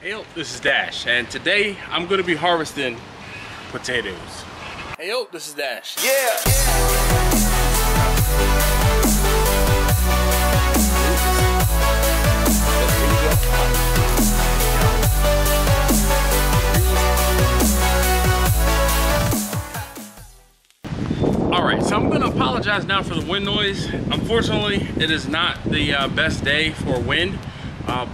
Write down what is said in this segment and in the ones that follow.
Hey yo, this is Dash, and today I'm going to be harvesting potatoes. Hey yo, this is Dash. Alright, so I'm going to apologize now for the wind noise. Unfortunately, it is not the best day for wind.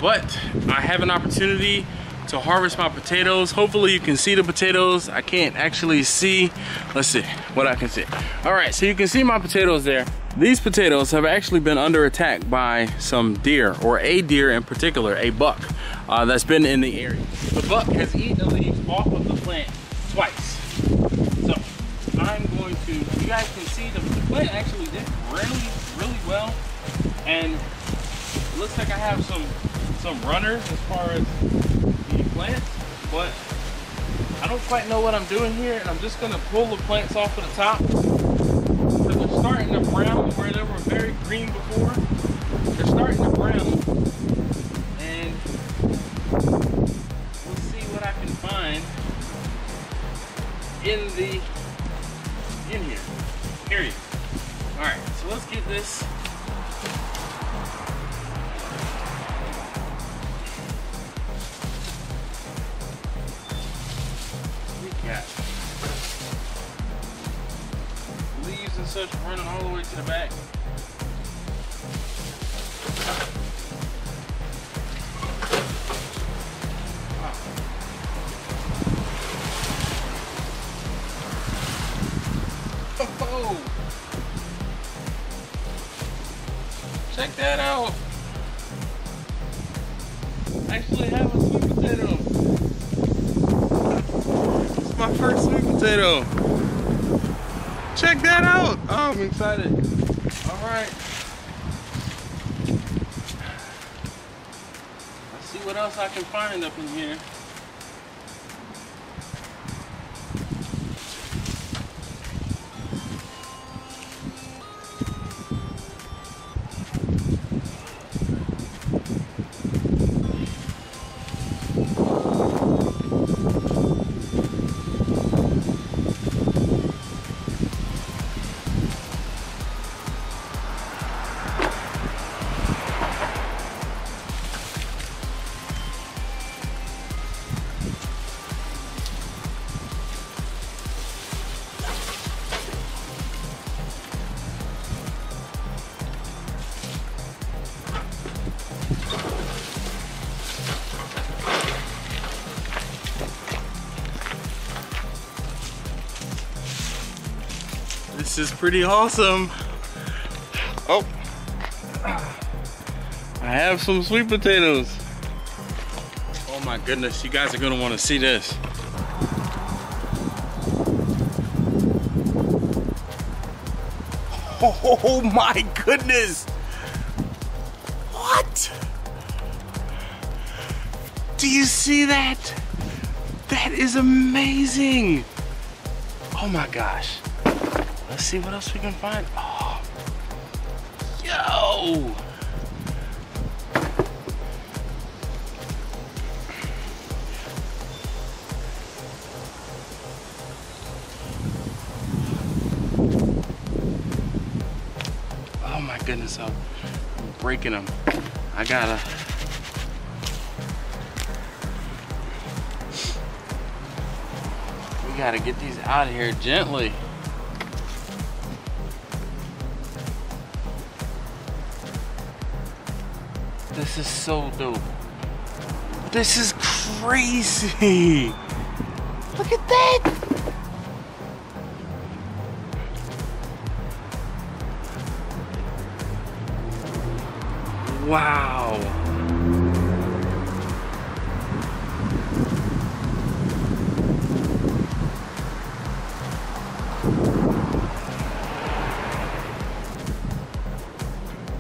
But I have an opportunity to harvest my potatoes. Hopefully you can see the potatoes. I can't actually see. Let's see what I can see. All right, so you can see my potatoes there. These potatoes have actually been under attack by some deer, or a deer in particular, a buck that's been in the area. The buck has eaten the leaves off of the plant twice. So I'm going to, you guys can see the plant actually did really well. And it looks like I have some runners as far as the plants, but I don't quite know what I'm doing here, and I'm just gonna pull the plants off of the top because they're starting to brown where they were very green before. They're starting to brown, and we'll see what I can find in here. Period. All right, so let's get this. Leaves and such running all the way to the back. Wow. Oh, check that out. I actually have a sweet potato. It's my first sweet potato. Check that out. Oh, I'm excited. All right. Let's see what else I can find up in here. This is pretty awesome. Oh, I have some sweet potatoes. Oh my goodness, you guys are gonna want to see this. Oh my goodness. What? Do you see that? That is amazing. Oh my gosh. Let's see what else we can find. Oh, yo! Oh my goodness, I'm breaking them. We gotta get these out of here gently. This is so dope. This is crazy. Look at that. Wow.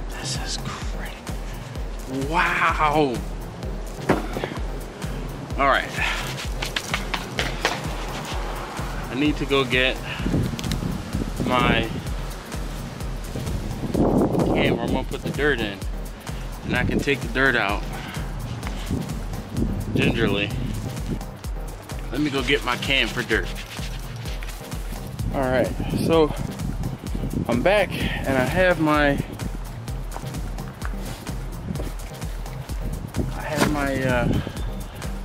This is crazy. Wow. All right. I need to go get my can where I'm gonna put the dirt in, and I can take the dirt out gingerly. Let me go get my can for dirt. All right, so I'm back and I have my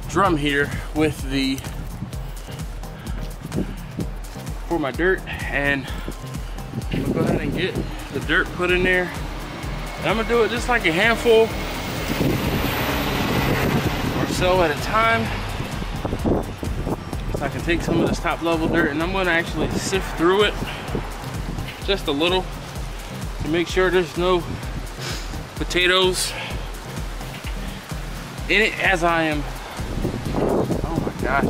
drum here with for my dirt, and I'm gonna go ahead and get the dirt put in there. And I'm gonna do it just like a handful or so at a time, so I can take some of this top level dirt and I'm gonna actually sift through it just a little to make sure there's no potatoes in it as I am, oh my gosh,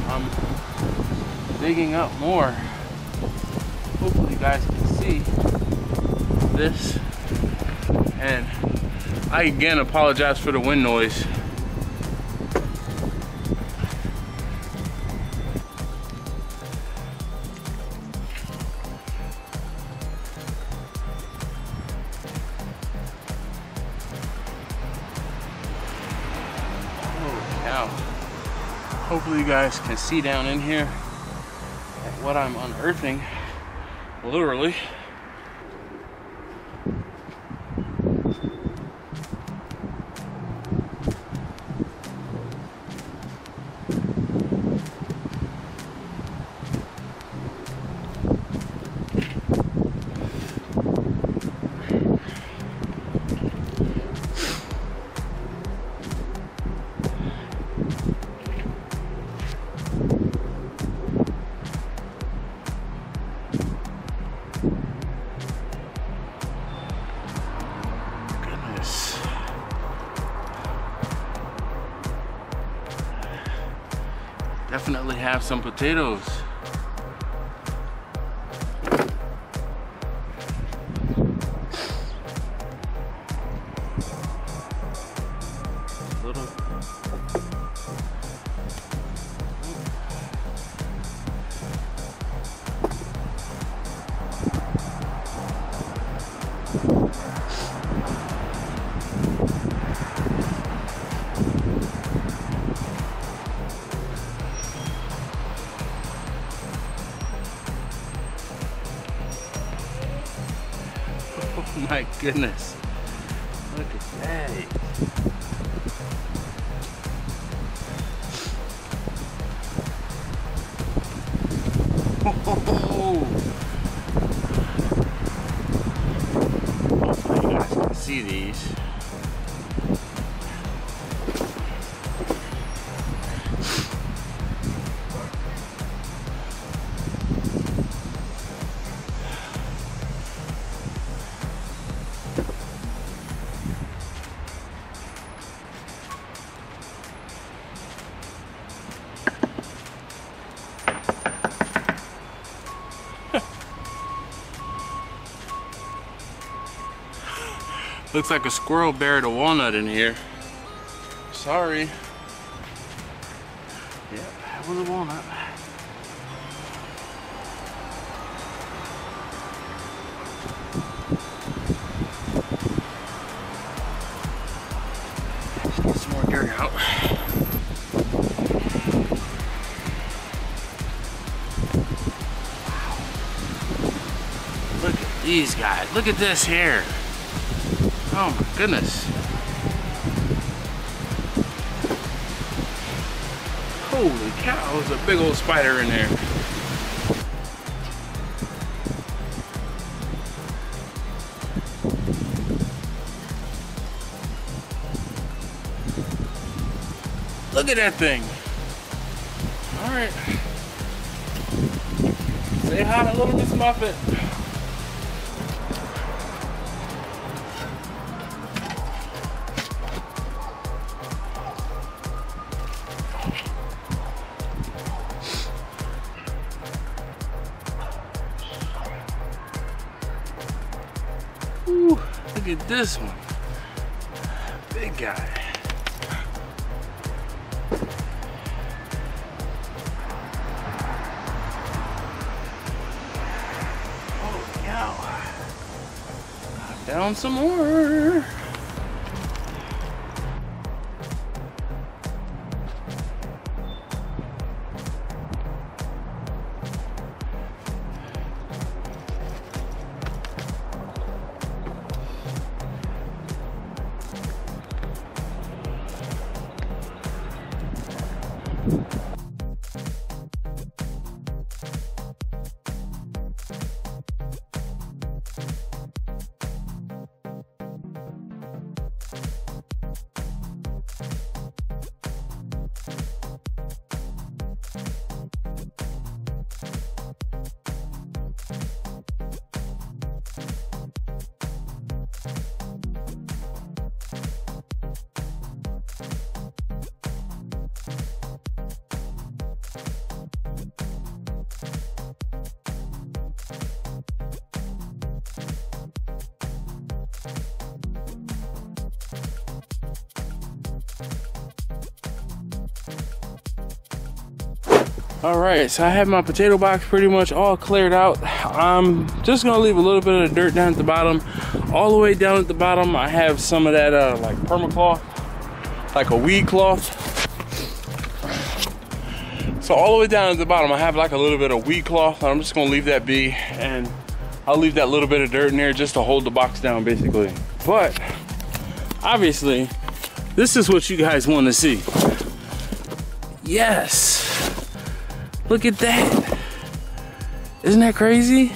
I'm digging up more. Hopefully you guys can see this. And I again apologize for the wind noise. Hopefully you guys can see down in here what I'm unearthing, literally. Definitely have some potatoes. Oh my goodness, look at that. Oh. Hopefully you guys can see these. Looks like a squirrel buried a walnut in here. Sorry. Yep, that was a walnut. Let's get some more dirt out. Wow. Look at these guys. Look at this here. Oh my goodness. Holy cow, there's a big old spider in there. Look at that thing. All right. Say hi to little Miss Muffet. Ooh, look at this one. Big guy. Oh, yeah. Knock down some more. All right, so I have my potato box pretty much all cleared out. I'm just gonna leave a little bit of the dirt down at the bottom. All the way down at the bottom, I have some of that like permacloth, like a weed cloth. So all the way down at the bottom, I have like a little bit of weed cloth. I'm just gonna leave that be, and I'll leave that little bit of dirt in there just to hold the box down, basically. But obviously, this is what you guys want to see. Yes. Look at that. Isn't that crazy?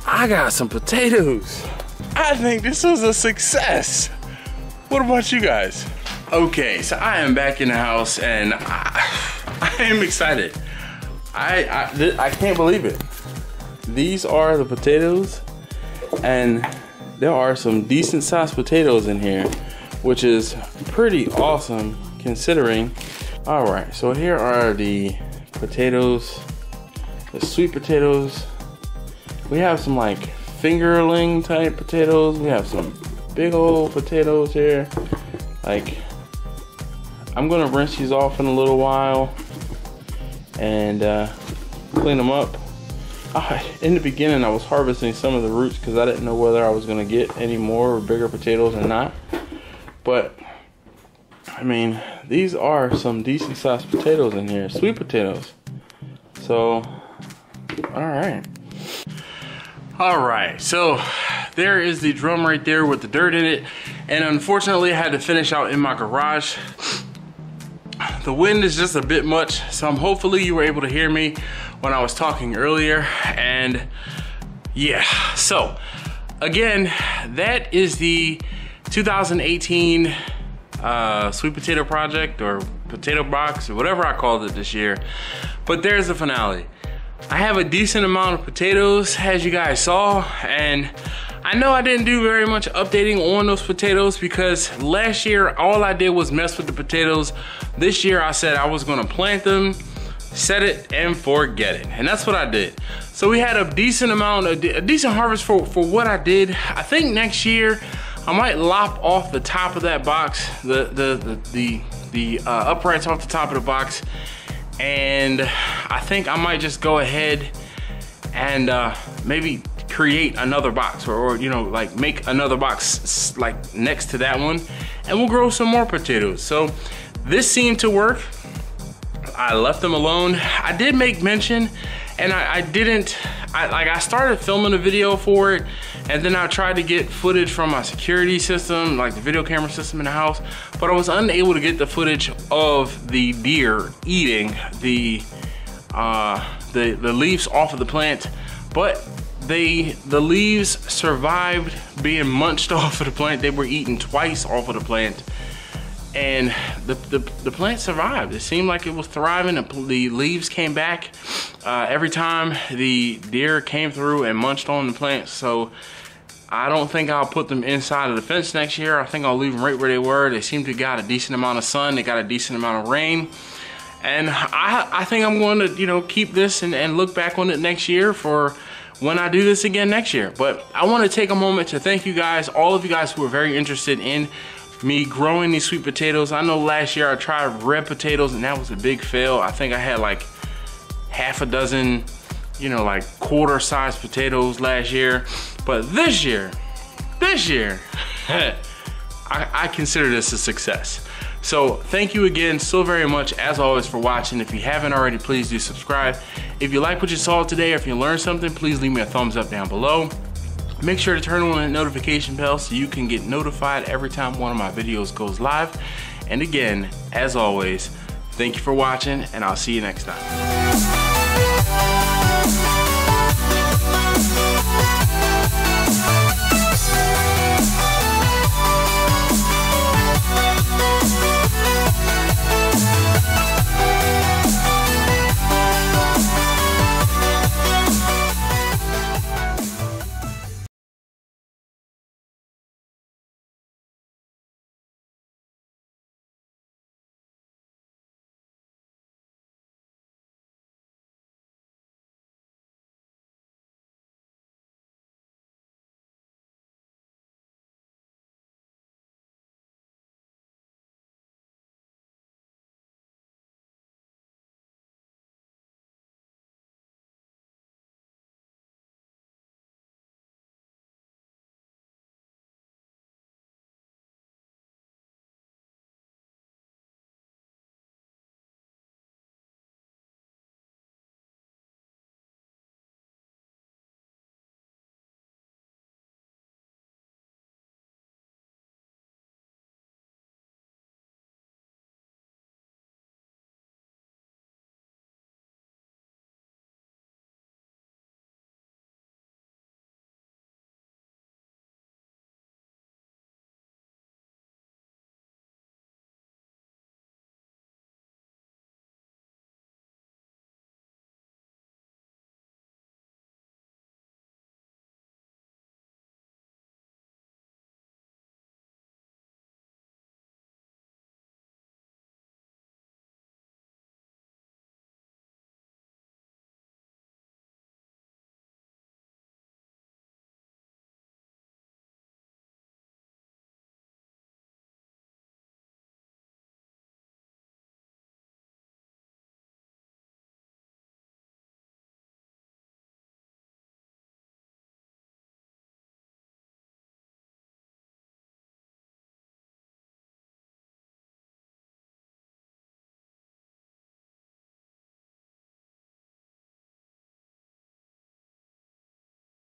I got some potatoes. I think this was a success. What about you guys? Okay, so I am back in the house and I am excited. I can't believe it. These are the potatoes, and there are some decent sized potatoes in here, which is pretty awesome considering. All right, so here are the potatoes, the sweet potatoes. We have some like fingerling type potatoes. We have some big old potatoes here. Like, I'm gonna rinse these off in a little while and clean them up. In the beginning, I was harvesting some of the roots because I didn't know whether I was gonna get any more or bigger potatoes or not. But I mean, these are some decent sized potatoes in here, sweet potatoes. So, all right, so there is the drum right there with the dirt in it. And unfortunately, I had to finish out in my garage. The wind is just a bit much, so hopefully you were able to hear me when I was talking earlier. And yeah, so again, that is the 2018 sweet potato project or potato box or whatever I called it this year. But there's the finale. I have a decent amount of potatoes, as you guys saw, and I know I didn't do very much updating on those potatoes because last year all I did was mess with the potatoes. This year I said I was gonna plant them, set it, and forget it, and that's what I did. So we had a decent amount of a decent harvest for what I did. I think next year I might lop off the top of that box, the uprights off the top of the box, and I think I might just go ahead and maybe create another box, or you know, like make another box like next to that one, and we'll grow some more potatoes. So this seemed to work. I left them alone. I did make mention, and I started filming a video for it, and then I tried to get footage from my security system, like the video camera system in the house, but I was unable to get the footage of the deer eating the leaves off of the plant. But the leaves survived being munched off of the plant. They were eaten twice off of the plant, and the plant survived. It seemed like it was thriving. The leaves came back every time the deer came through and munched on the plant. So I don't think I'll put them inside of the fence next year. I think I'll leave them right where they were. They seem to have got a decent amount of sun. They got a decent amount of rain. And I think I'm going to, you know, keep this and look back on it next year for when I do this again next year. But I want to take a moment to thank you guys, all of you guys who are very interested in me growing these sweet potatoes. I know last year I tried red potatoes and that was a big fail. I think I had like half a dozen, you know, like quarter sized potatoes last year. But this year, I consider this a success. So thank you again so very much, as always, for watching. If you haven't already, please do subscribe. If you like what you saw today, or if you learned something, please leave me a thumbs up down below. Make sure to turn on the notification bell so you can get notified every time one of my videos goes live. And again, as always, Thank you for watching, and I'll see you next time.